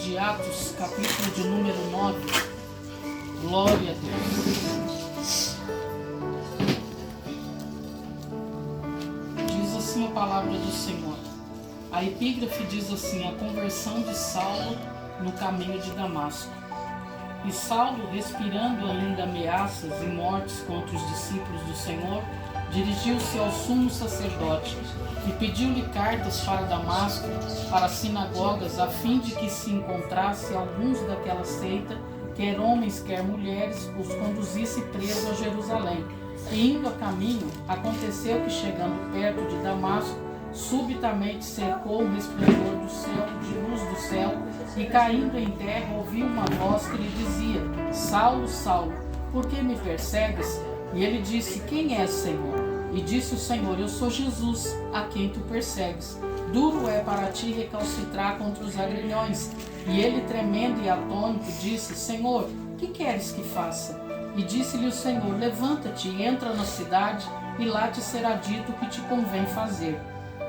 de Atos, capítulo de número 9. Glória a Deus. Diz assim a palavra do Senhor. A epígrafe diz assim: a conversão de Saulo no caminho de Damasco. E Saulo, respirando ainda ameaças e mortes contra os discípulos do Senhor, dirigiu-se ao sumo sacerdote e pediu-lhe cartas para Damasco, para as sinagogas, a fim de que se encontrasse alguns daquela seita, quer homens, quer mulheres, os conduzisse preso a Jerusalém. E indo a caminho, aconteceu que, chegando perto de Damasco, subitamente cercou o resplendor do céu, de luz do céu, e caindo em terra ouviu uma voz que lhe dizia: Saulo, Saulo, por que me persegues? E ele disse: Quem és, Senhor? E disse o Senhor: Eu sou Jesus, a quem tu persegues. Duro é para ti recalcitrar contra os agrilhões. E ele, tremendo e atônito, disse: Senhor, que queres que faça? E disse-lhe o Senhor: Levanta-te e entra na cidade, e lá te será dito o que te convém fazer.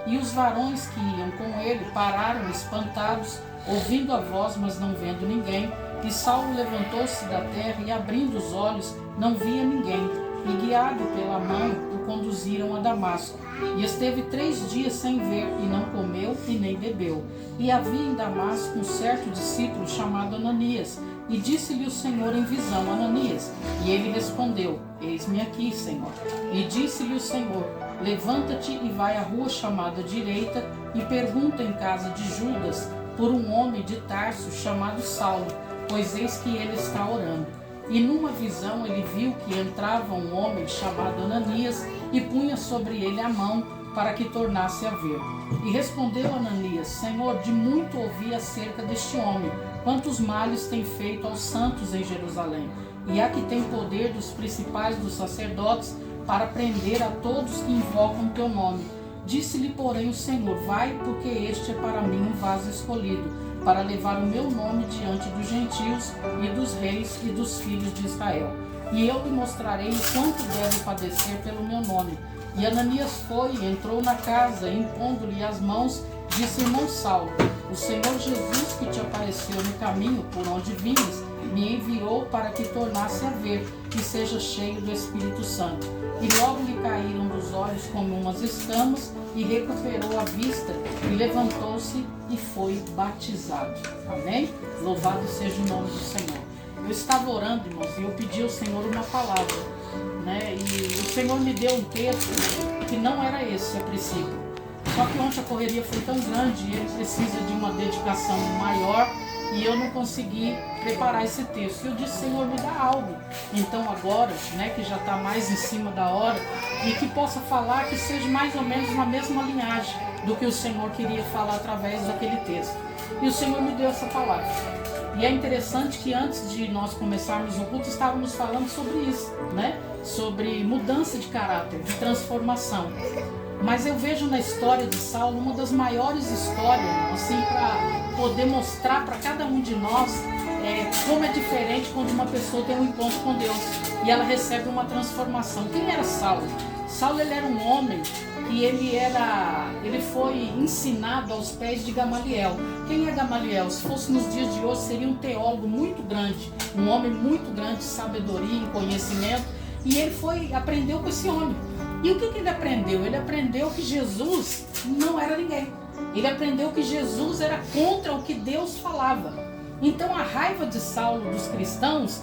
E os varões que iam com ele pararam espantados, ouvindo a voz, mas não vendo ninguém. E Saulo levantou-se da terra e, abrindo os olhos, não via ninguém. E, guiado pela mão, o conduziram a Damasco. E esteve 3 dias sem ver, e não comeu e nem bebeu. E havia em Damasco um certo discípulo chamado Ananias. E disse-lhe o Senhor em visão: Ananias. E ele respondeu: Eis-me aqui, Senhor. E disse-lhe o Senhor: Levanta-te e vai à rua chamada Direita, e pergunta em casa de Judas por um homem de Tarso chamado Saulo, pois eis que ele está orando. E numa visão ele viu que entrava um homem chamado Ananias e punha sobre ele a mão para que tornasse a ver. E respondeu Ananias: Senhor, de muito ouvi acerca deste homem, quantos males tem feito aos santos em Jerusalém. E há que tem poder dos principais dos sacerdotes para prender a todos que invocam teu nome. Disse-lhe, porém, o Senhor: Vai, porque este é para mim um vaso escolhido, para levar o meu nome diante dos gentios e dos reis e dos filhos de Israel. E eu lhe mostrarei o quanto deve padecer pelo meu nome. E Ananias foi e entrou na casa, e impondo-lhe as mãos, disse: Irmão Saulo, o Senhor Jesus, que te apareceu no caminho por onde vinhas, me enviou para que tornasse a ver e seja cheio do Espírito Santo. E logo lhe caíram dos olhos como umas escamas, e recuperou a vista, e levantou-se e foi batizado. Amém? Louvado seja o nome do Senhor. Eu estava orando, irmãos, e eu pedi ao Senhor uma palavra, né? E o Senhor me deu um texto que não era esse a princípio. Só que ontem a correria foi tão grande e ele precisa de uma dedicação maior, e eu não consegui preparar esse texto. Eu disse: Senhor, me dá algo. Então agora, né, que já está mais em cima da hora, e que possa falar que seja mais ou menos na mesma linhagem do que o Senhor queria falar através daquele texto. E o Senhor me deu essa palavra. E é interessante que antes de nós começarmos o culto, estávamos falando sobre isso, né? Sobre mudança de caráter, de transformação. Mas eu vejo na história de Saulo uma das maiores histórias, assim, para poder mostrar para cada um de nós como é diferente quando uma pessoa tem um encontro com Deus e ela recebe uma transformação. Quem era Saulo? Saulo, ele era um homem que ele foi ensinado aos pés de Gamaliel. Quem é Gamaliel? Se fosse nos dias de hoje, seria um teólogo muito grande, um homem muito grande de sabedoria e conhecimento, e ele aprendeu com esse homem. E o que ele aprendeu? Ele aprendeu que Jesus não era ninguém. Ele aprendeu que Jesus era contra o que Deus falava. Então a raiva de Saulo dos cristãos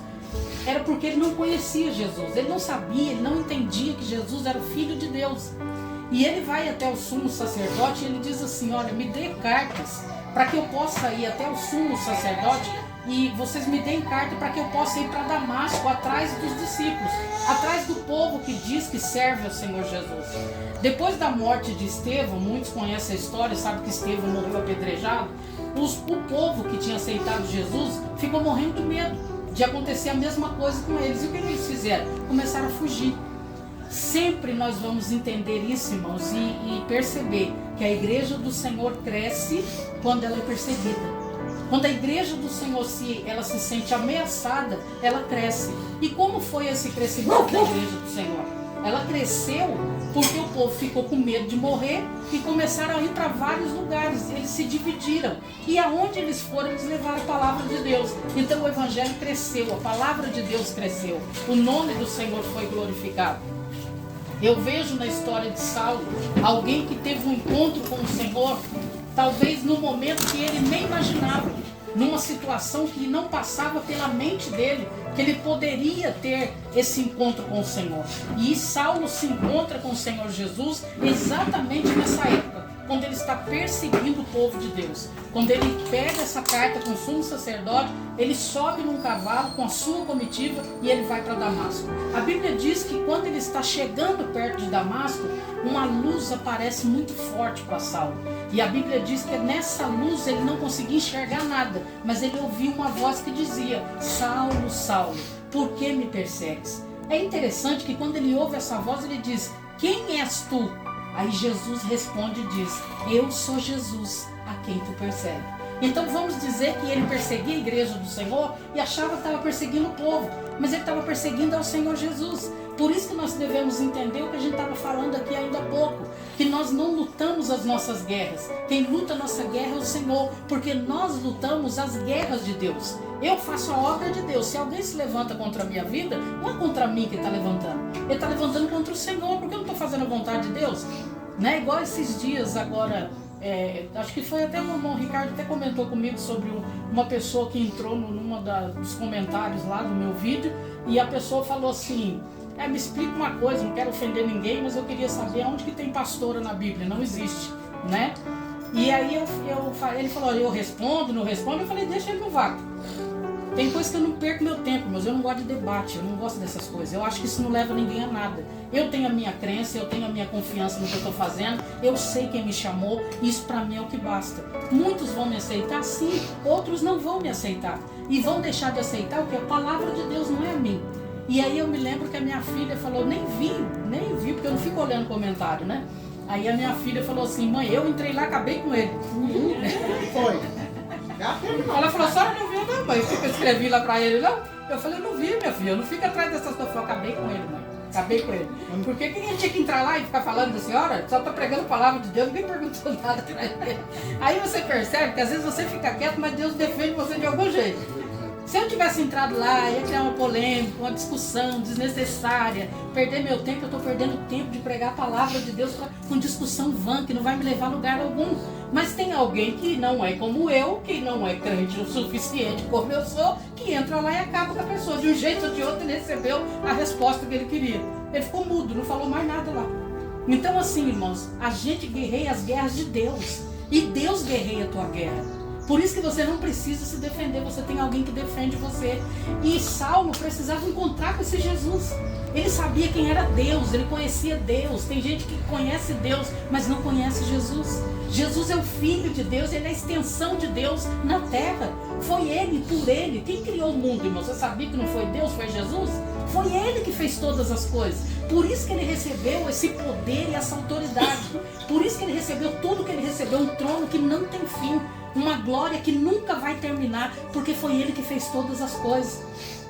era porque ele não conhecia Jesus. Ele não sabia, ele não entendia que Jesus era o Filho de Deus. E ele vai até o sumo sacerdote e ele diz assim: olha, me dê cartas para que eu possa ir até o sumo sacerdote, e vocês me deem carta para que eu possa ir para Damasco, atrás dos discípulos, atrás do povo que diz que serve ao Senhor Jesus. Depois da morte de Estevão, muitos conhecem a história, sabem que Estevão morreu apedrejado. O povo que tinha aceitado Jesus ficou morrendo de medo de acontecer a mesma coisa com eles. E o que eles fizeram? Começaram a fugir. Sempre nós vamos entender isso, irmãos, e perceber que a igreja do Senhor cresce quando ela é perseguida. Quando a igreja do Senhor ela se sente ameaçada, ela cresce. E como foi esse crescimento da igreja do Senhor? Ela cresceu porque o povo ficou com medo de morrer e começaram a ir para vários lugares. Eles se dividiram e aonde eles foram, eles levaram a palavra de Deus. Então o evangelho cresceu, a palavra de Deus cresceu, o nome do Senhor foi glorificado. Eu vejo na história de Saulo alguém que teve um encontro com o Senhor, talvez no momento que ele nem imaginava, numa situação que não passava pela mente dele, que ele poderia ter esse encontro com o Senhor. E Saulo se encontra com o Senhor Jesus exatamente nessa época, quando ele está perseguindo o povo de Deus. Quando ele pega essa carta com o sumo sacerdote, ele sobe num cavalo com a sua comitiva e ele vai para Damasco. A Bíblia diz que quando ele está chegando perto de Damasco, uma luz aparece muito forte para Saulo. E a Bíblia diz que nessa luz ele não conseguia enxergar nada, mas ele ouviu uma voz que dizia: Saulo, Saulo, por que me persegues? É interessante que quando ele ouve essa voz, ele diz: quem és tu? Aí Jesus responde e diz: eu sou Jesus, a quem tu persegue. Então vamos dizer que ele perseguia a igreja do Senhor e achava que estava perseguindo o povo, mas ele estava perseguindo ao Senhor Jesus. Por isso que nós devemos entender o que a gente estava falando aqui ainda há pouco, que nós não lutamos as nossas guerras. Quem luta a nossa guerra é o Senhor, porque nós lutamos as guerras de Deus. Eu faço a obra de Deus. Se alguém se levanta contra a minha vida, não é contra mim que ele está levantando. Ele está levantando contra o Senhor, porque eu não estou fazendo a vontade de Deus. Né? Igual esses dias agora, acho que foi até o irmão Ricardo até comentou comigo sobre uma pessoa que entrou numa dos comentários lá do meu vídeo, e a pessoa falou assim: me explica uma coisa, não quero ofender ninguém, mas eu queria saber onde que tem pastora na Bíblia. Não existe, né? E aí ele falou: eu respondo, não respondo. Eu falei: deixa ele no vácuo. Tem coisa que eu não perco meu tempo, mas eu não gosto de debate, eu não gosto dessas coisas. Eu acho que isso não leva ninguém a nada. Eu tenho a minha crença, eu tenho a minha confiança no que eu estou fazendo, eu sei quem me chamou, isso para mim é o que basta. Muitos vão me aceitar, sim, outros não vão me aceitar. E vão deixar de aceitar o que? A palavra de Deus não é a mim. E aí eu me lembro que a minha filha falou: nem vi, porque eu não fico olhando comentário, né? Aí a minha filha falou assim: mãe, eu entrei lá, acabei com ele. Foi. Ela falou: a senhora não viu não, mãe? Eu escrevi lá pra ele, não? Eu falei: não vi, minha filha, eu não fico atrás dessas coisas. Eu acabei com ele, mãe. Acabei com ele. Porque quem tinha que entrar lá e ficar falando da senhora? Só tá pregando a palavra de Deus, ninguém perguntou nada pra ele. Aí você percebe que às vezes você fica quieto, mas Deus defende você de algum jeito. Se eu tivesse entrado lá, ia criar uma polêmica, uma discussão desnecessária, perder meu tempo. Eu estou perdendo tempo de pregar a palavra de Deus com discussão vã, que não vai me levar a lugar algum. Mas tem alguém que não é como eu, que não é crente o suficiente como eu sou, que entra lá e acaba com a pessoa. De um jeito ou de outro ele recebeu a resposta que ele queria. Ele ficou mudo, não falou mais nada lá. Então assim, irmãos, a gente guerreia as guerras de Deus. E Deus guerreia a tua guerra. Por isso que você não precisa se defender, você tem alguém que defende você. E Saulo precisava encontrar com esse Jesus. Ele sabia quem era Deus, ele conhecia Deus. Tem gente que conhece Deus, mas não conhece Jesus. Jesus é o Filho de Deus, ele é a extensão de Deus na terra. Foi ele, por ele. Quem criou o mundo, irmão? Você sabia que não foi Deus, foi Jesus? Foi ele que fez todas as coisas. Por isso que ele recebeu esse poder e essa autoridade. Por isso que ele recebeu tudo que ele recebeu, um trono que não tem fim. Uma glória que nunca vai terminar, porque foi ele que fez todas as coisas.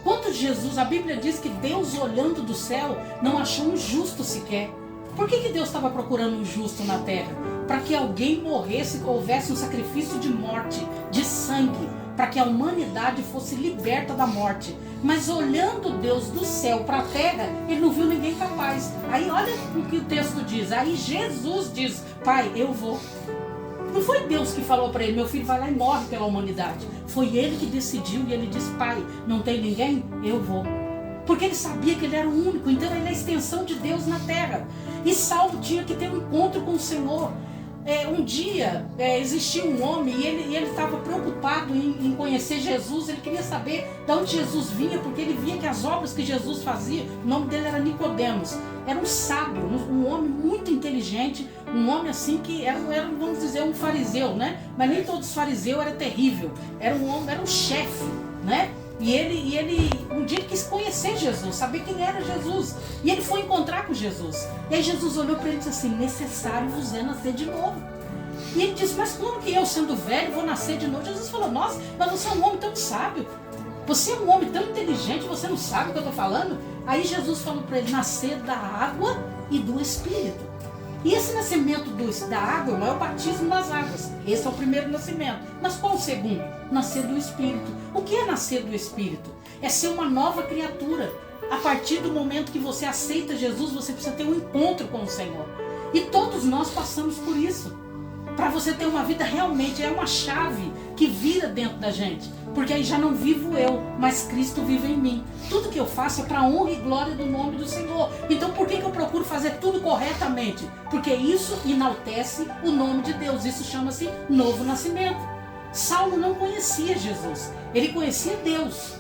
Quanto Jesus, a Bíblia diz que Deus, olhando do céu, não achou um justo sequer. Por que Deus estava procurando um justo na terra? Para que alguém morresse, que houvesse um sacrifício de morte, de sangue, para que a humanidade fosse liberta da morte. Mas olhando Deus do céu para a terra, ele não viu ninguém capaz. Aí olha o que o texto diz. Aí Jesus diz: Pai, eu vou. Não foi Deus que falou para ele: meu filho vai lá e morre pela humanidade. Foi ele que decidiu e ele disse: Pai, não tem ninguém? Eu vou. Porque ele sabia que ele era o único, então ele é a extensão de Deus na terra. E Saulo tinha que ter um encontro com o Senhor. Um dia existia um homem e ele estava preocupado em conhecer Jesus. Ele queria saber de onde Jesus vinha, porque ele via que as obras que Jesus fazia, o nome dele era Nicodemos. Era um sábio, um homem muito inteligente, um homem assim que era, vamos dizer, um fariseu, né? Mas nem todos os fariseus eram terrível. Era um homem, era um chefe, né? E ele um dia quis conhecer Jesus, saber quem era Jesus. E ele foi encontrar com Jesus. E aí Jesus olhou para ele e disse assim: necessário vos é nascer de novo. E ele disse: mas como que eu, sendo velho, vou nascer de novo? Jesus falou: nossa, mas você é um homem tão sábio. Você é um homem tão inteligente, você não sabe o que eu estou falando? Aí Jesus falou para ele: nascer da água e do Espírito. E esse nascimento da água, irmão, é o batismo das águas. Esse é o primeiro nascimento. Mas qual o segundo? Nascer do Espírito. O que é nascer do Espírito? É ser uma nova criatura. A partir do momento que você aceita Jesus, você precisa ter um encontro com o Senhor. E todos nós passamos por isso. Para você ter uma vida realmente, é uma chave que vira dentro da gente. Porque aí já não vivo eu, mas Cristo vive em mim. Tudo que eu faço é para a honra e glória do nome do Senhor. Então por que eu procuro fazer tudo corretamente? Porque isso enaltece o nome de Deus. Isso chama-se novo nascimento. Saulo não conhecia Jesus. Ele conhecia Deus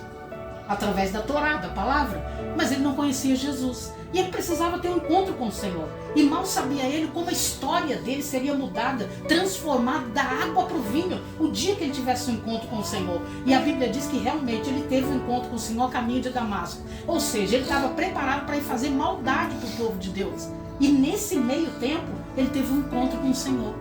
através da Torá, da palavra, mas ele não conhecia Jesus. E ele precisava ter um encontro com o Senhor. E mal sabia ele como a história dele seria mudada, transformada da água para o vinho, o dia que ele tivesse um encontro com o Senhor. E a Bíblia diz que realmente ele teve um encontro com o Senhor a caminho de Damasco. Ou seja, ele estava preparado para ir fazer maldade para o povo de Deus. E nesse meio tempo, ele teve um encontro com o Senhor.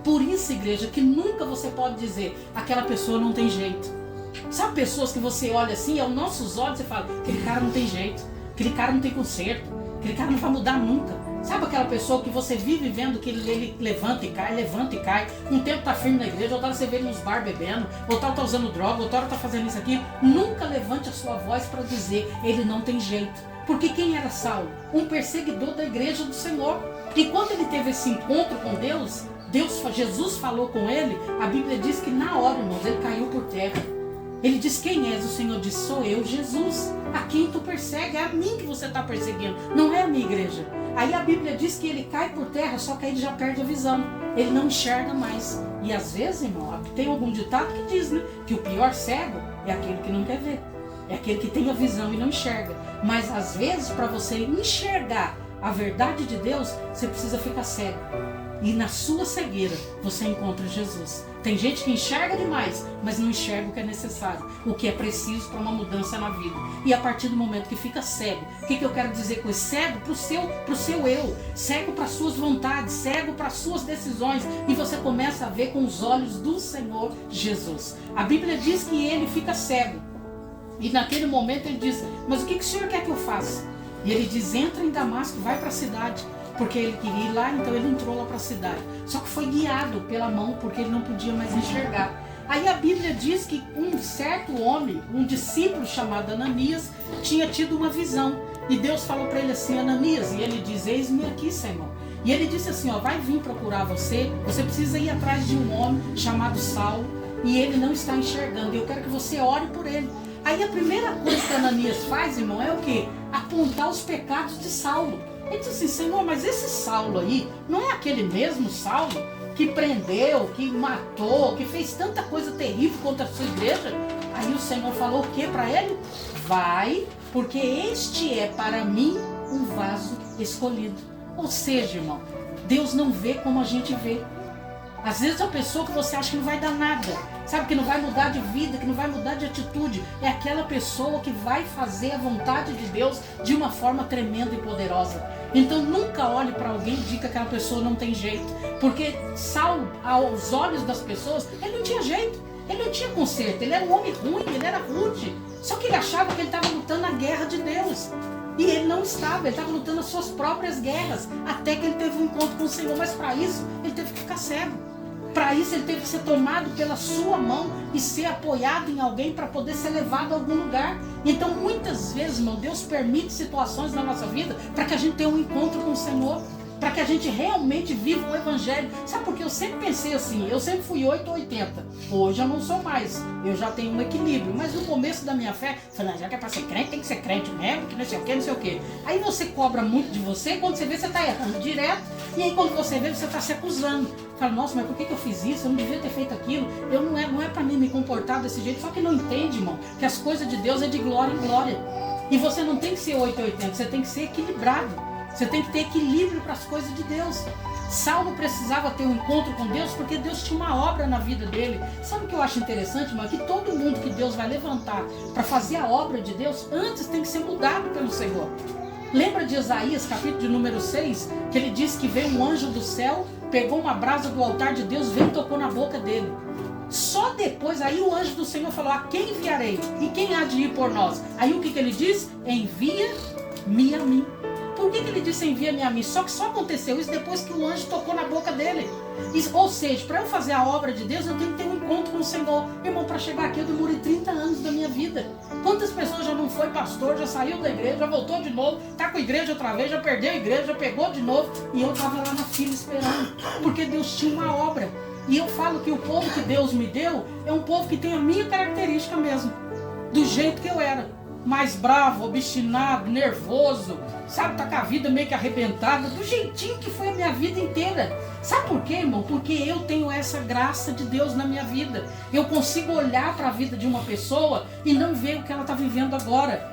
Por isso, igreja, que nunca você pode dizer, aquela pessoa não tem jeito. Sabe pessoas que você olha assim, aos nossos olhos, você fala, aquele cara não tem jeito, aquele cara não tem conserto, aquele cara não vai mudar nunca. Sabe aquela pessoa que você vive vendo que ele levanta e cai, um tempo tá firme na igreja, outra hora você vê ele nos bar bebendo, outra hora tá usando droga, outra hora tá fazendo isso aqui. Nunca levante a sua voz para dizer, ele não tem jeito. Porque quem era Saulo? Um perseguidor da igreja do Senhor. E quando ele teve esse encontro com Deus, Jesus falou com ele, a Bíblia diz que na hora, irmãos, ele caiu por terra. Ele diz, quem és? O Senhor diz, sou eu, Jesus. A quem tu persegue? É a mim que você está perseguindo, não é a minha igreja. Aí a Bíblia diz que ele cai por terra, só que aí ele já perde a visão. Ele não enxerga mais. E às vezes, irmão, tem algum ditado que diz, né? Que o pior cego é aquele que não quer ver. É aquele que tem a visão e não enxerga. Mas às vezes, para você enxergar a verdade de Deus, você precisa ficar cego. E na sua cegueira, você encontra Jesus. Tem gente que enxerga demais, mas não enxerga o que é necessário, o que é preciso para uma mudança na vida. E a partir do momento que fica cego, o que eu quero dizer com isso? Cego para o seu eu, cego para as suas vontades, cego para as suas decisões. E você começa a ver com os olhos do Senhor Jesus. A Bíblia diz que ele fica cego. E naquele momento ele diz, mas o que o Senhor quer que eu faça? E ele diz, entra em Damasco, vai para a cidade. Porque ele queria ir lá, então ele entrou lá para a cidade. Só que foi guiado pela mão, porque ele não podia mais enxergar. Aí a Bíblia diz que um certo homem, um discípulo chamado Ananias, tinha tido uma visão. E Deus falou para ele assim, Ananias, e ele diz, eis-me aqui, Senhor. E ele disse assim, ó, vai vir procurar você precisa ir atrás de um homem chamado Saulo, e ele não está enxergando, e eu quero que você ore por ele. Aí a primeira coisa que Ananias faz, irmão, é o quê? Apontar os pecados de Saulo. Ele disse assim, Senhor, mas esse Saulo aí, não é aquele mesmo Saulo que prendeu, que matou, que fez tanta coisa terrível contra a sua igreja? Aí o Senhor falou o que para ele? Vai, porque este é para mim um vaso escolhido. Ou seja, irmão, Deus não vê como a gente vê. Às vezes a pessoa que você acha que não vai dar nada, sabe, que não vai mudar de vida, que não vai mudar de atitude, é aquela pessoa que vai fazer a vontade de Deus de uma forma tremenda e poderosa. Então nunca olhe para alguém e diga que aquela pessoa não tem jeito, porque Saulo, aos olhos das pessoas, ele não tinha jeito, ele não tinha conserto, ele era um homem ruim, ele era rude, só que ele achava que ele estava lutando a guerra de Deus. E ele não estava, ele estava lutando as suas próprias guerras, até que ele teve um encontro com o Senhor, mas para isso ele teve que ficar cego. Para isso ele teve que ser tomado pela sua mão e ser apoiado em alguém para poder ser levado a algum lugar. Então muitas vezes, irmão, Deus permite situações na nossa vida para que a gente tenha um encontro com o Senhor, para que a gente realmente viva o Evangelho. Sabe por que eu sempre pensei assim, eu sempre fui 8 ou 80, hoje eu não sou mais, eu já tenho um equilíbrio, mas no começo da minha fé, falei, já que é para ser crente, tem que ser crente mesmo, que não sei o que, não sei o que. Aí você cobra muito de você, quando você vê, você está errando direto, e aí quando você vê, você está se acusando. Fala, nossa, mas por que eu fiz isso? Eu não devia ter feito aquilo, não é para mim me comportar desse jeito. Só que não entende, irmão, que as coisas de Deus é de glória em glória, e você não tem que ser 8 ou 80, você tem que ser equilibrado. Você tem que ter equilíbrio para as coisas de Deus. Saulo precisava ter um encontro com Deus porque Deus tinha uma obra na vida dele. Sabe o que eu acho interessante, irmão? Que todo mundo que Deus vai levantar para fazer a obra de Deus, antes tem que ser mudado pelo Senhor. Lembra de Isaías, capítulo de número 6, que ele diz que veio um anjo do céu, pegou uma brasa do altar de Deus, veio e tocou na boca dele. Só depois, aí o anjo do Senhor falou, a quem enviarei? E quem há de ir por nós? Aí o que ele diz? Envia-me a mim. Por que ele disse envia-me a mim? Só que só aconteceu isso depois que o anjo tocou na boca dele. Ou seja, para eu fazer a obra de Deus, eu tenho que ter um encontro com o Senhor. Irmão, para chegar aqui eu demorei 30 anos da minha vida. Quantas pessoas já não foi pastor, já saiu da igreja, já voltou de novo, tá com a igreja outra vez, já perdeu a igreja, já pegou de novo, e eu estava lá na fila esperando, porque Deus tinha uma obra. E eu falo que o povo que Deus me deu é um povo que tem a minha característica mesmo, do jeito que eu era. Mais bravo, obstinado, nervoso, sabe, tá com a vida meio que arrebentada, do jeitinho que foi a minha vida inteira. Sabe por quê, irmão? Porque eu tenho essa graça de Deus na minha vida. Eu consigo olhar para a vida de uma pessoa e não ver o que ela está vivendo agora.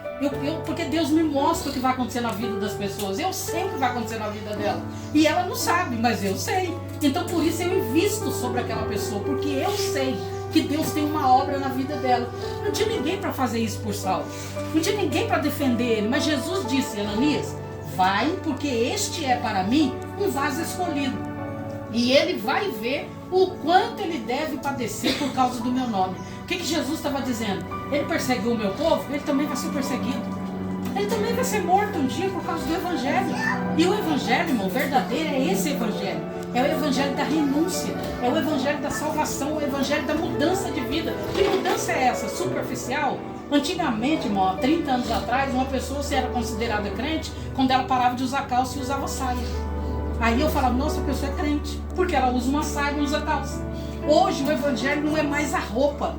Porque Deus me mostra o que vai acontecer na vida das pessoas. Eu sei o que vai acontecer na vida dela. E ela não sabe, mas eu sei. Então por isso eu invisto sobre aquela pessoa, porque eu sei que Deus tem uma obra na vida dela. Não tinha ninguém para fazer isso por Saulo. Não tinha ninguém para defender ele. Mas Jesus disse, Ananias, vai, porque este é para mim um vaso escolhido. E ele vai ver o quanto ele deve padecer por causa do meu nome. O que Jesus estava dizendo? Ele perseguiu o meu povo, ele também vai ser perseguido. Ele também vai ser morto um dia por causa do evangelho. E o evangelho, irmão, verdadeiro é esse evangelho. É o evangelho da renúncia, é o evangelho da salvação, é o evangelho da mudança de vida. Que mudança é essa? Superficial? Antigamente, irmão, há 30 anos atrás, uma pessoa se era considerada crente quando ela parava de usar calça e usava saia. Aí eu falava, nossa, a pessoa é crente, porque ela usa uma saia e usa calça. Hoje o evangelho não é mais a roupa.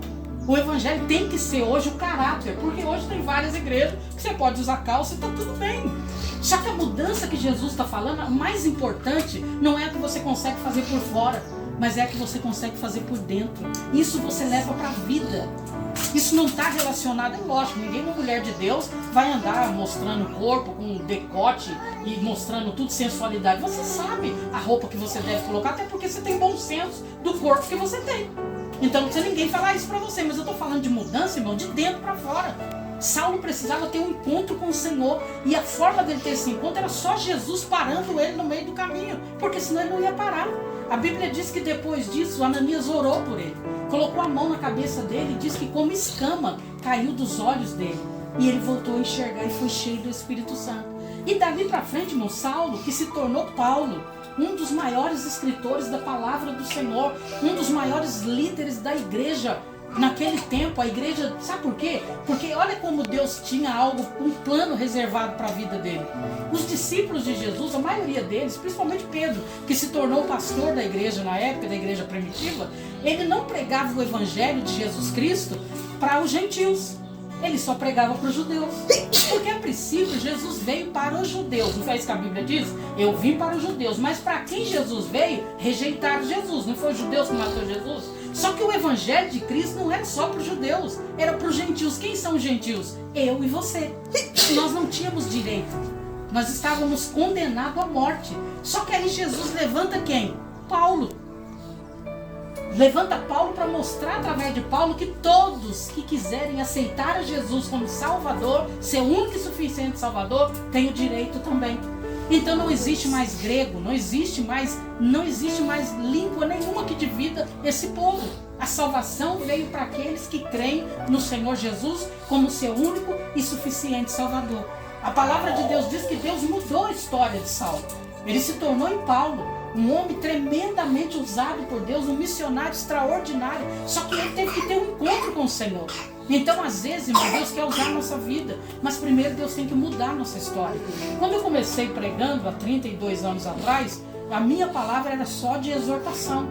O evangelho tem que ser hoje o caráter, porque hoje tem várias igrejas que você pode usar calça e está tudo bem. Só que a mudança que Jesus está falando, a mais importante, não é a que você consegue fazer por fora, mas é a que você consegue fazer por dentro. Isso você leva para a vida. Isso não está relacionado, é lógico, ninguém, uma mulher de Deus, vai andar mostrando o corpo com decote e mostrando tudo sensualidade. Você sabe a roupa que você deve colocar, até porque você tem bom senso do corpo que você tem. Então não precisa ninguém falar isso para você, mas eu estou falando de mudança, irmão, de dentro para fora. Saulo precisava ter um encontro com o Senhor, e a forma dele ter esse encontro era só Jesus parando ele no meio do caminho, porque senão ele não ia parar. A Bíblia diz que depois disso, Ananias orou por ele, colocou a mão na cabeça dele e diz que como escama caiu dos olhos dele, e ele voltou a enxergar e foi cheio do Espírito Santo. E dali para frente, irmão, Saulo, que se tornou Paulo, um dos maiores escritores da palavra do Senhor, um dos maiores líderes da igreja naquele tempo. A igreja, sabe por quê? Porque olha como Deus tinha algo, um plano reservado para a vida dele. Os discípulos de Jesus, a maioria deles, principalmente Pedro, que se tornou pastor da igreja na época, da igreja primitiva, ele não pregava o evangelho de Jesus Cristo para os gentios. Ele só pregava para os judeus. Porque a princípio Jesus veio para os judeus. Não foi isso que a Bíblia diz? Eu vim para os judeus. Mas para quem Jesus veio, rejeitaram Jesus. Não foi os judeus que matou Jesus? Só que o evangelho de Cristo não era só para os judeus. Era para os gentios. Quem são os gentios? Eu e você. Nós não tínhamos direito. Nós estávamos condenados à morte. Só que aí Jesus levanta quem? Paulo. Levanta Paulo para mostrar através de Paulo que todos que quiserem aceitar a Jesus como Salvador, seu único e suficiente Salvador, têm o direito também. Então não existe mais grego, não existe mais língua nenhuma que divida esse povo. A salvação veio para aqueles que creem no Senhor Jesus como seu único e suficiente Salvador. A palavra de Deus diz que Deus mudou a história de Saulo. Ele se tornou em Paulo um homem tremendamente usado por Deus, um missionário extraordinário. Só que ele teve que ter um encontro com o Senhor. Então, às vezes, irmão, Deus quer usar a nossa vida, mas primeiro Deus tem que mudar a nossa história. Quando eu comecei pregando, há 32 anos atrás, a minha palavra era só de exortação.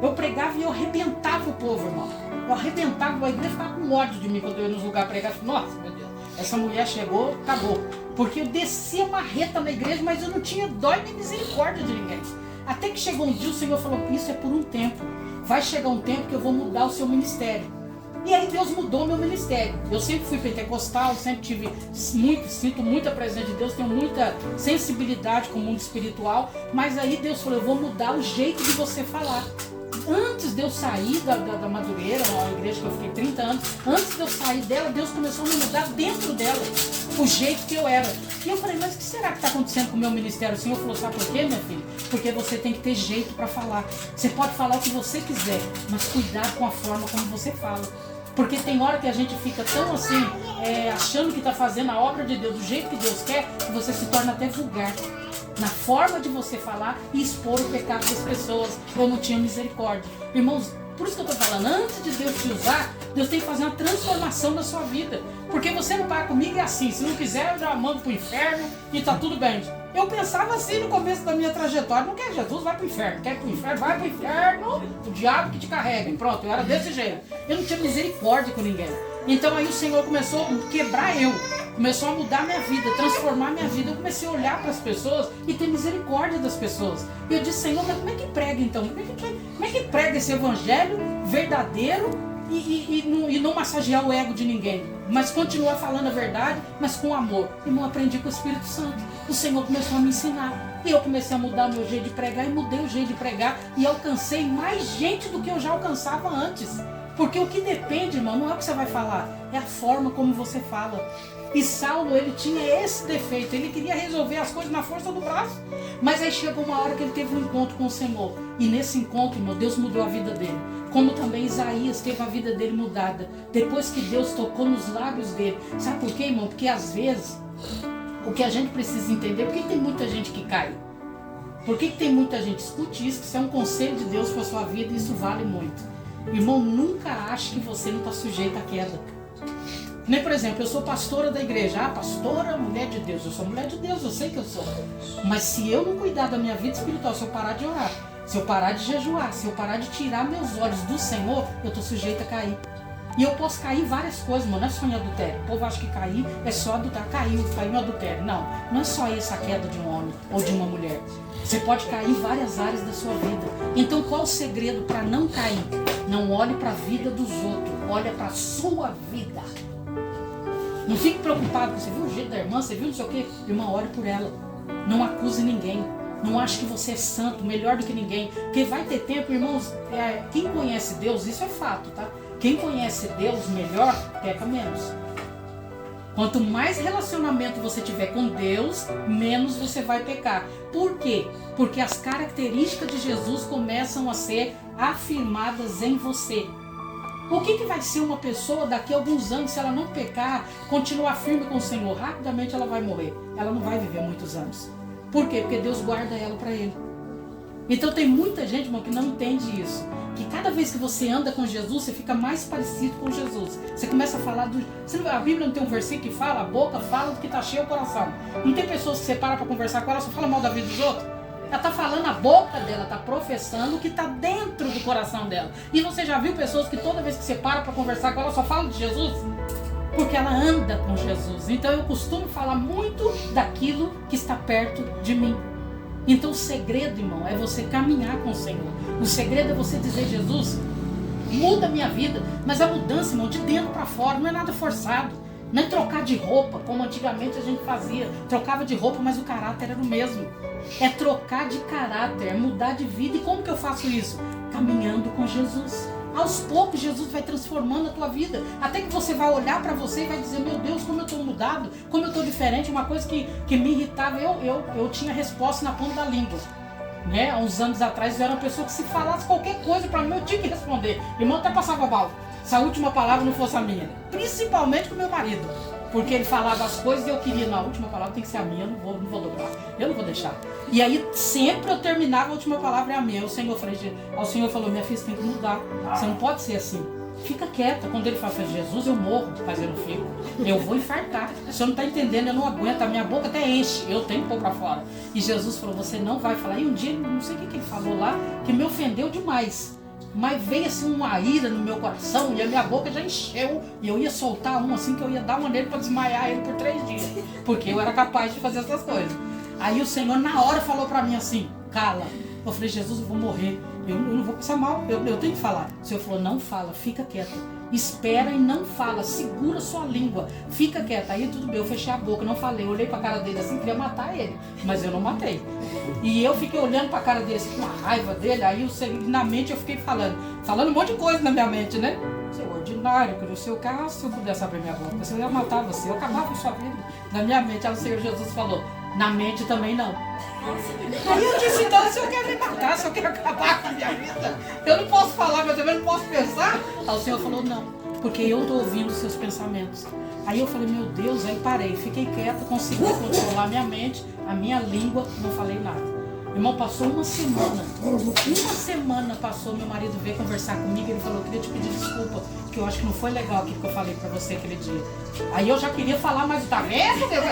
Eu pregava e eu arrebentava o povo, irmão. Eu arrebentava, a igreja ficava com ódio de mim quando eu ia nos lugares pregar. Nossa, meu Deus, essa mulher chegou, acabou. Porque eu descia marreta na igreja, mas eu não tinha dó nem misericórdia de ninguém. Até que chegou um dia, o Senhor falou, isso é por um tempo. Vai chegar um tempo que eu vou mudar o seu ministério. E aí Deus mudou o meu ministério. Eu sempre fui pentecostal, sempre sinto muita presença de Deus, tenho muita sensibilidade com o mundo espiritual. Mas aí Deus falou, eu vou mudar o jeito de você falar. Antes de eu sair da Madureira, uma igreja que eu fiquei 30 anos, antes de eu sair dela, Deus começou a me mudar dentro dela, o jeito que eu era. E eu falei, mas o que será que está acontecendo com o meu ministério? O Senhor falou, sabe por quê, minha filha? Porque você tem que ter jeito para falar. Você pode falar o que você quiser, mas cuidado com a forma como você fala. Porque tem hora que a gente fica tão assim, achando que está fazendo a obra de Deus do jeito que Deus quer, que você se torna até vulgar na forma de você falar e expor o pecado das pessoas. Eu não tinha misericórdia. Irmãos, por isso que eu estou falando, antes de Deus te usar, Deus tem que fazer uma transformação na sua vida. Porque você não vai comigo assim, se não quiser eu já mando para o inferno e tá tudo bem. Eu pensava assim no começo da minha trajetória, não quer Jesus, vai para o inferno, quer ir para o inferno, vai para o inferno, o diabo que te carrega. E pronto, eu era desse jeito. Eu não tinha misericórdia com ninguém. Então aí o Senhor começou a quebrar começou a mudar minha vida, transformar minha vida. Eu comecei a olhar para as pessoas e ter misericórdia das pessoas. E eu disse, Senhor, mas como é que prega então? Como é que prega esse evangelho verdadeiro e não massagear o ego de ninguém? Mas continuar falando a verdade, mas com amor. Irmão, aprendi com o Espírito Santo. O Senhor começou a me ensinar. E eu comecei a mudar o meu jeito de pregar e mudei o jeito de pregar e alcancei mais gente do que eu já alcançava antes. Porque o que depende, irmão, não é o que você vai falar, é a forma como você fala. E Saulo, ele tinha esse defeito, ele queria resolver as coisas na força do braço. Mas aí chegou uma hora que ele teve um encontro com o Senhor. E nesse encontro, irmão, Deus mudou a vida dele. Como também Isaías teve a vida dele mudada. Depois que Deus tocou nos lábios dele. Sabe por quê, irmão? Porque às vezes, o que a gente precisa entender, por que tem muita gente que cai? Por que tem muita gente? Escute isso, que isso é um conselho de Deus para a sua vida e isso vale muito. Irmão, nunca ache que você não está sujeito à queda. Nem, por exemplo, eu sou pastora da igreja. Ah, pastora, mulher de Deus. Eu sou mulher de Deus, eu sei que eu sou. Mas se eu não cuidar da minha vida espiritual, se eu parar de orar, se eu parar de jejuar, se eu parar de tirar meus olhos do Senhor, eu estou sujeito a cair. E eu posso cair em várias coisas, mano. Não é só em adultério. O povo acha que cair é só adultério. Caiu em adultério. Não, não é só essa queda de um homem ou de uma mulher. Você pode cair em várias áreas da sua vida. Então qual o segredo para não cair? Não olhe para a vida dos outros. Olha para a sua vida. Não fique preocupado. Você viu o jeito da irmã? Você viu não sei o quê? Irmã, ore por ela. Não acuse ninguém. Não ache que você é santo, melhor do que ninguém. Porque vai ter tempo, irmãos. Quem conhece Deus, isso é fato, tá? Quem conhece Deus melhor, peca menos. Quanto mais relacionamento você tiver com Deus, menos você vai pecar. Por quê? Porque as características de Jesus começam a ser afirmadas em você. O que vai ser uma pessoa daqui a alguns anos se ela não pecar, continuar firme com o Senhor? Rapidamente ela vai morrer. Ela não vai viver muitos anos. Por quê? Porque Deus guarda ela para Ele. Então tem muita gente, irmão, que não entende isso. Que cada vez que você anda com Jesus, você fica mais parecido com Jesus. Você começa a falar do... A Bíblia não tem um versículo que fala, a boca fala do que está cheio o coração. Não tem pessoas que você para conversar com ela, só fala mal da vida dos outros? Ela está falando a boca dela, está professando o que está dentro do coração dela. E você já viu pessoas que toda vez que você para conversar com ela, só fala de Jesus? Porque ela anda com Jesus. Então eu costumo falar muito daquilo que está perto de mim. Então o segredo, irmão, é você caminhar com o Senhor. O segredo é você dizer, Jesus, muda a minha vida. Mas a mudança, irmão, de dentro para fora, não é nada forçado. Não é trocar de roupa, como antigamente a gente fazia. Trocava de roupa, mas o caráter era o mesmo. É trocar de caráter, é mudar de vida. E como que eu faço isso? Caminhando com Jesus. Aos poucos Jesus vai transformando a tua vida. Até que você vai olhar para você e vai dizer, meu Deus, como eu estou mudado, como eu estou diferente. Uma coisa que me irritava, eu tinha resposta na ponta da língua. Né? Há uns anos atrás eu era uma pessoa que se falasse qualquer coisa para mim, eu tinha que responder. Irmão, até passava mal. Se a última palavra não fosse a minha. Principalmente com meu marido. Porque ele falava as coisas e eu queria, não, a última palavra tem que ser a minha, eu não vou dobrar, eu não vou deixar. E aí sempre eu terminava, a última palavra é a minha. O Senhor falou, minha filha, você tem que mudar, você não pode ser assim. Fica quieta. Quando ele fala, Jesus, eu morro, mas eu não fico. Eu vou infartar. O senhor não está entendendo, eu não aguento, a minha boca até enche, eu tenho que pôr para fora. E Jesus falou, você não vai falar. E um dia, não sei o que ele falou lá, que me ofendeu demais. Mas veio assim uma ira no meu coração e a minha boca já encheu. E eu ia soltar assim que eu ia dar uma nele para desmaiar ele por 3 dias. Porque eu era capaz de fazer essas coisas. Aí o Senhor na hora falou para mim assim, cala. Eu falei, Jesus, eu vou morrer. Eu não vou passar mal, eu tenho que falar. O Senhor falou, não fala, fica quieta. Espera e não fala, segura sua língua. Fica quieta. Aí tudo bem, eu fechei a boca, não falei. Eu olhei para a cara dele assim, queria matar ele. Mas eu não matei. E eu fiquei olhando para a cara dele assim, com a raiva dele. Aí na mente eu fiquei falando um monte de coisa na minha mente, né? Seu ordinário, que no seu caso, se eu pudesse abrir minha boca, eu ia matar você, eu acabava com sua vida. Na minha mente, aí o Senhor Jesus falou, na mente também não. Aí eu disse, então o Senhor quer me matar, o Senhor quer acabar com a minha vida. Eu não posso falar, mas também não posso pensar. Aí o Senhor falou, não. porque eu estou ouvindo os seus pensamentos. Aí eu falei, meu Deus, aí parei, fiquei quieta, consegui controlar minha mente, a minha língua, não falei nada. Irmão, passou uma semana passou, meu marido veio conversar comigo, ele falou, eu queria te pedir desculpa, que eu acho que não foi legal aquilo que eu falei pra você aquele dia. Aí eu já queria falar, mas tá vendo, Deus?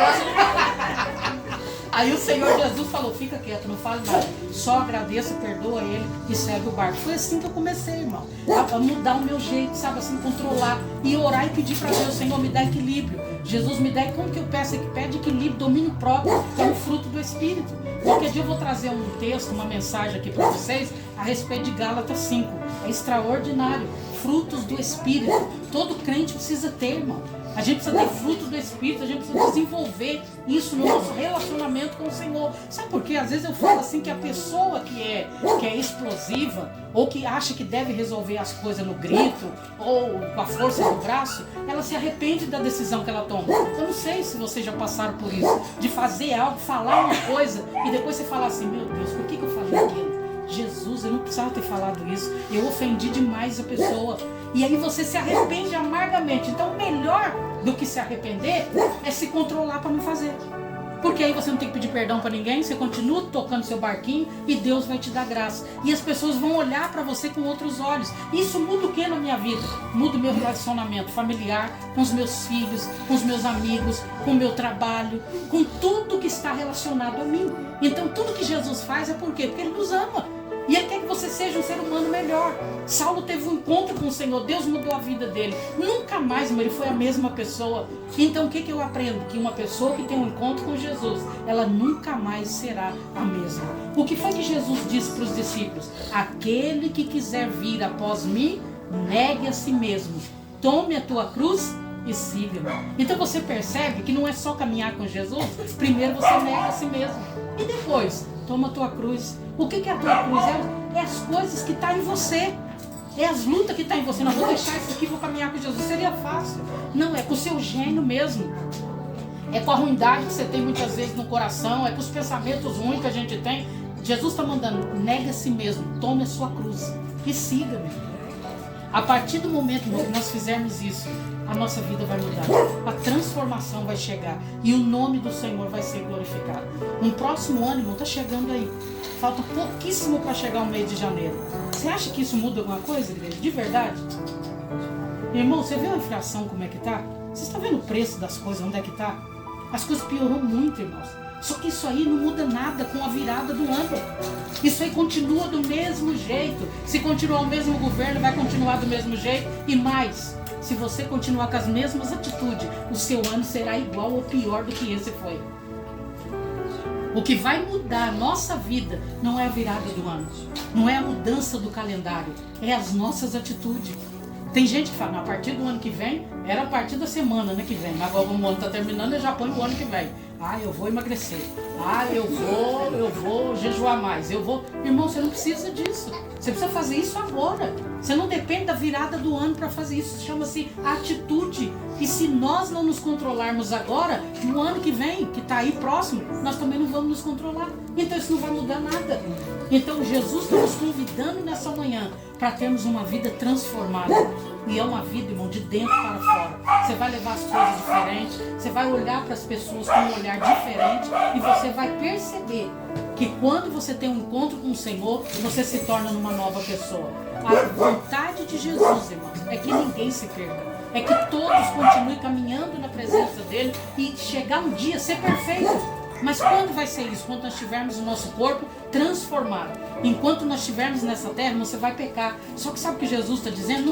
Aí o Senhor Jesus falou, fica quieto, não fale nada, só agradeça, perdoa ele e segue o barco. Foi assim que eu comecei, irmão, a mudar o meu jeito, sabe, assim, controlar e orar e pedir para Deus, Senhor, me dá equilíbrio. Jesus me dá, como que eu peço? Pede equilíbrio, domínio próprio, que é um fruto do Espírito. Qualquer dia eu vou trazer um texto, uma mensagem aqui para vocês a respeito de Gálatas 5. É extraordinário. Frutos do Espírito. Todo crente precisa ter, irmão. A gente precisa ter frutos do Espírito, a gente precisa desenvolver isso no nosso relacionamento com o Senhor. Sabe por quê? Às vezes eu falo assim que a pessoa que é explosiva, ou que acha que deve resolver as coisas no grito, ou com a força do braço, ela se arrepende da decisão que ela toma. Eu não sei se vocês já passaram por isso, de fazer algo, falar uma coisa, e depois você falar assim, meu Deus, por que eu falei aquilo? Jesus, eu não precisava ter falado isso, eu ofendi demais a pessoa. E aí você se arrepende amargamente. Então melhor do que se arrepender é se controlar para não fazer. Porque aí você não tem que pedir perdão para ninguém, você continua tocando seu barquinho e Deus vai te dar graça. E as pessoas vão olhar para você com outros olhos. Isso muda o que na minha vida? Muda o meu relacionamento familiar, com os meus filhos, com os meus amigos, com o meu trabalho, com tudo que está relacionado a mim. Então tudo que Jesus faz é por quê? Porque Ele nos ama. E Ele quer que você seja um ser humano melhor. Saulo teve um encontro com o Senhor, Deus mudou a vida dele. Nunca mais, mas ele foi a mesma pessoa. Então o que eu aprendo? Que uma pessoa que tem um encontro com Jesus, ela nunca mais será a mesma. O que foi que Jesus disse para os discípulos? Aquele que quiser vir após mim, negue a si mesmo. Tome a tua cruz e siga-me. Então você percebe que não é só caminhar com Jesus. Primeiro você nega a si mesmo. E depois, toma a tua cruz. O que é a tua cruz? É as coisas que estão em você. É as lutas que estão em você. Não vou deixar isso aqui, vou caminhar com Jesus. Seria fácil. Não, é com o seu gênio mesmo. É com a ruindade que você tem muitas vezes no coração. É com os pensamentos ruins que a gente tem. Jesus está mandando, nega a si mesmo. Tome a sua cruz e siga-me. A partir do momento que nós fizermos isso, a nossa vida vai mudar, a transformação vai chegar e o nome do Senhor vai ser glorificado. Um próximo ano, irmão, está chegando aí. Falta pouquíssimo para chegar o mês de janeiro. Você acha que isso muda alguma coisa, igreja? De verdade? Irmão, você viu a inflação como é que está? Você está vendo o preço das coisas, onde é que está? As coisas piorou muito, irmãos. Só que isso aí não muda nada com a virada do ano. Isso aí continua do mesmo jeito. Se continuar o mesmo governo, vai continuar do mesmo jeito. E mais, se você continuar com as mesmas atitudes, o seu ano será igual ou pior do que esse foi. O que vai mudar a nossa vida não é a virada do ano. Não é a mudança do calendário. É as nossas atitudes. Tem gente que fala, a partir do ano que vem, era a partir da semana, né, que vem. Agora o ano está terminando, eu já ponho o ano que vem. Ah, eu vou emagrecer. Ah, eu vou jejuar mais. Irmão, você não precisa disso. Você precisa fazer isso agora. Você não depende da virada do ano para fazer isso. Chama-se atitude. E se nós não nos controlarmos agora, no ano que vem, que está aí próximo, nós também não vamos nos controlar. Então isso não vai mudar nada. Então Jesus está nos convidando nessa manhã para termos uma vida transformada. E é uma vida, irmão, de dentro para fora. Você vai levar as coisas diferentes, você vai olhar para as pessoas com um olhar diferente e você vai perceber que quando você tem um encontro com o Senhor, você se torna uma nova pessoa. A vontade de Jesus, irmão, é que ninguém se perca. É que todos continuem caminhando na presença dele e chegar um dia a ser perfeito. Mas quando vai ser isso? Quando nós tivermos o nosso corpo transformado. Enquanto nós estivermos nessa terra, você vai pecar. Só que sabe o que Jesus está dizendo?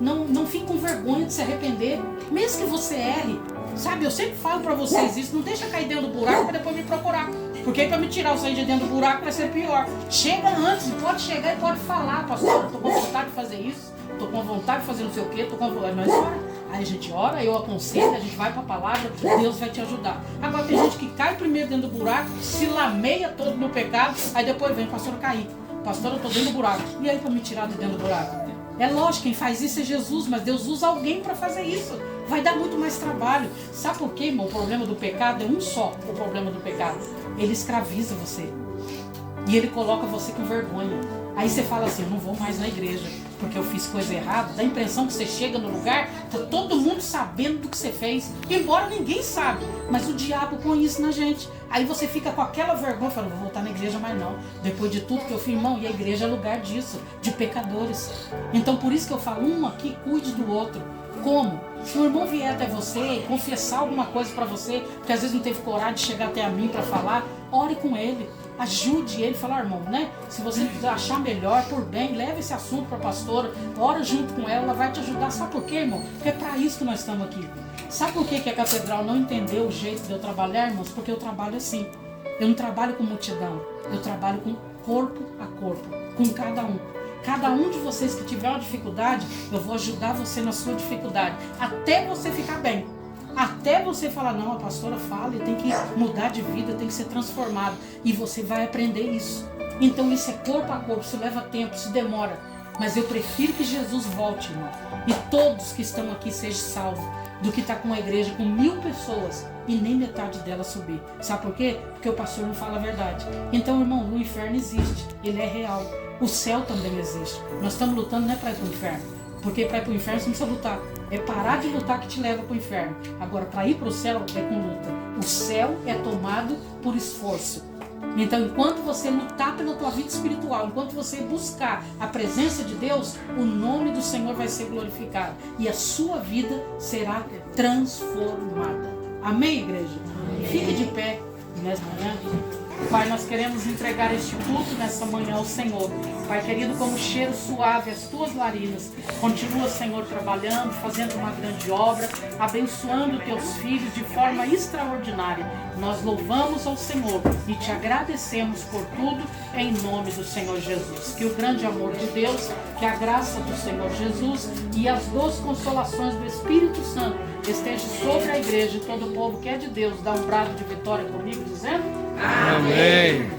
Não fique com vergonha de se arrepender. Mesmo que você erre. Sabe, eu sempre falo para vocês isso. Não deixa cair dentro do buraco para depois me procurar. Porque aí para me tirar o sangue de dentro do buraco vai ser pior. Chega antes, pode chegar e pode falar. Pastor, eu estou com vontade de fazer isso. Estou com vontade de fazer não sei o quê. Estou com vontade. Mas ora. Aí a gente ora, eu aconselho, a gente vai para a palavra, Deus vai te ajudar. Agora tem gente que cai primeiro dentro do buraco, se lameia todo no pecado, aí depois vem, pastor, eu caí. Pastor, eu estou dentro do buraco. E aí para me tirar de dentro do buraco? É lógico, quem faz isso é Jesus, mas Deus usa alguém para fazer isso. Vai dar muito mais trabalho. Sabe por quê, irmão? O problema do pecado é um só, o problema do pecado. Ele escraviza você. E ele coloca você com vergonha. Aí você fala assim, eu não vou mais na igreja, porque eu fiz coisa errada. Dá a impressão que você chega no lugar, tá todo mundo sabendo do que você fez, embora ninguém sabe, mas o diabo põe isso na gente. Aí você fica com aquela vergonha, fala, não vou voltar na igreja mais não, depois de tudo que eu fiz, irmão. E a igreja é lugar disso, de pecadores. Então por isso que eu falo, um aqui cuide do outro. Como? Se o irmão vier até você e confessar alguma coisa para você, porque às vezes não teve coragem de chegar até a mim para falar, ore com ele, ajude ele, falar, irmão, né? Se você achar melhor, por bem, leve esse assunto para a pastora, ora junto com ela, ela vai te ajudar. Sabe por quê, irmão? Porque é para isso que nós estamos aqui. Sabe por que a catedral não entendeu o jeito de eu trabalhar, irmãos? Porque eu trabalho assim. Eu não trabalho com multidão, eu trabalho com corpo a corpo, com cada um. Cada um de vocês que tiver uma dificuldade, eu vou ajudar você na sua dificuldade, até você ficar bem. Até você falar, não, a pastora fala, eu tenho que mudar de vida, eu tenho que ser transformado. E você vai aprender isso. Então isso é corpo a corpo, isso leva tempo, isso demora. Mas eu prefiro que Jesus volte, irmão. E todos que estão aqui sejam salvos, do que estar com uma igreja com 1000 pessoas e nem metade dela subir. Sabe por quê? Porque o pastor não fala a verdade. Então, irmão, o inferno existe, ele é real. O céu também existe. Nós estamos lutando não é para ir para o inferno. Porque para ir para o inferno você não precisa lutar. É parar de lutar que te leva para o inferno. Agora, para ir para o céu é com luta. O céu é tomado por esforço. Então, enquanto você lutar pela tua vida espiritual, enquanto você buscar a presença de Deus, o nome do Senhor vai ser glorificado. E a sua vida será transformada. Amém, igreja? Amém. Fique de pé nessa manhã. Pai, nós queremos entregar este culto nessa manhã ao Senhor. Pai querido, como cheiro suave as tuas narinas. Continua, Senhor, trabalhando, fazendo uma grande obra, abençoando teus filhos de forma extraordinária. Nós louvamos ao Senhor e te agradecemos por tudo em nome do Senhor Jesus. Que o grande amor de Deus, que a graça do Senhor Jesus e as doces consolações do Espírito Santo esteja sobre a igreja e todo o povo que é de Deus. Dá um brado de vitória comigo, dizendo... Amém.